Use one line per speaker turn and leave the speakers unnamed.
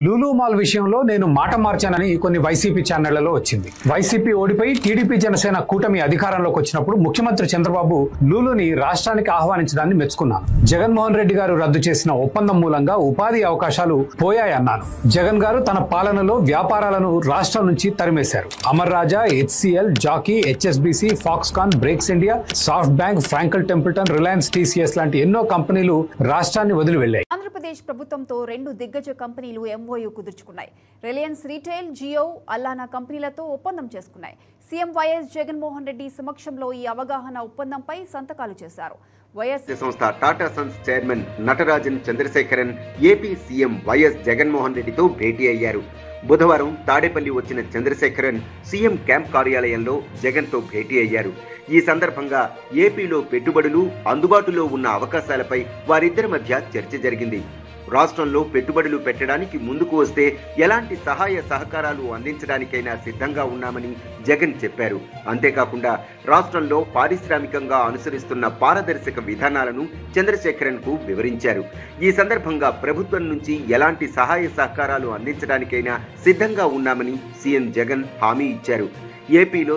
Lulu mall విషయంలో నేను మాట మార్చానని కొన్ని వైసీపీ ఛానళ్లలో వచ్చింది. వైసీపీ ఓడిపోయి టీడీపీ జనసేన కూటమి అధికారంలోకి వచ్చినప్పుడు ముఖ్యమంత్రి చంద్రబాబు లూలుని రాష్ట్రానికి ఆహ్వానించడాన్ని మెచ్చుకున్నాను. జగన్మోహన్ రెడ్డి గారు రద్దు చేసిన ఒప్పందం మూలంగా ఉపాధి అవకాశాలు పోయాయన్నాను. జగన్ గారు తన పాలనలో వ్యాపారాలను రాష్ట్రం నుంచి తరిమేశారు. Amar Raja, HCL, Jockey, HSBC, Foxconn, Brakes India, SoftBank, Franklin Templeton, Reliance, TCS లాంటి ఎన్నో కంపెనీలు రాష్ట్రాన్ని వదిలి వెళ్లాయి.
ఆంధ్రప్రదేశ్ ప్రభుత్వంతో 2 దిగ్గజ కంపెనీలు MOU కుదుర్చుకున్నాయి. రిలయన్స్ రిటైల్, జియో, అల్లానా కంపెనీలతో ఒప్పందం చేసుకున్నాయి. సీఎం వైఎస్ జగన్మోహన్ రెడ్డి సమక్షంలో ఈ అవగాహన ఒప్పందంపై సంతకాలు చేశారు.
సంస్థ Tata Sons chairman Natarajan Chandrasekaran AP CM YS Jaganmohan రెడ్డితో భేటీ అయ్యారు. బుధవారం తాడేపల్లి వచ్చిన చంద్రశేఖరన్ సీఎం క్యాంప్ కార్యాలయంలో జగన్తో భేటీ అయ్యారు. ఈ సందర్భంగా ఏపీలో పెట్టుబడులు, అందుబాటులో ఉన్న అవకాశాలపై వారిద్దరి మధ్య చర్చ జరిగింది. రాష్ట్రంలో పెట్టుబడులు పెట్టడానికి ముందుకు వస్తే ఎలాంటి సహాయ సహకారాలు అందించడానికైనా సిద్ధంగా ఉన్నామని జగన్ చెప్పారు. అంతేకాకుండా రాష్ట్రంలో పారిశ్రామికంగా అనుసరిస్తున్న పారదర్శక విధానాలను చంద్రశేఖరన్ కు వివరించారు. ఈ సందర్భంగా ప్రభుత్వం నుంచి ఎలాంటి సహాయ సహకారాలు అందించడానికైనా సిద్ధంగా ఉన్నామని సీఎం జగన్ హామీ ఇచ్చారు. ఏపీలో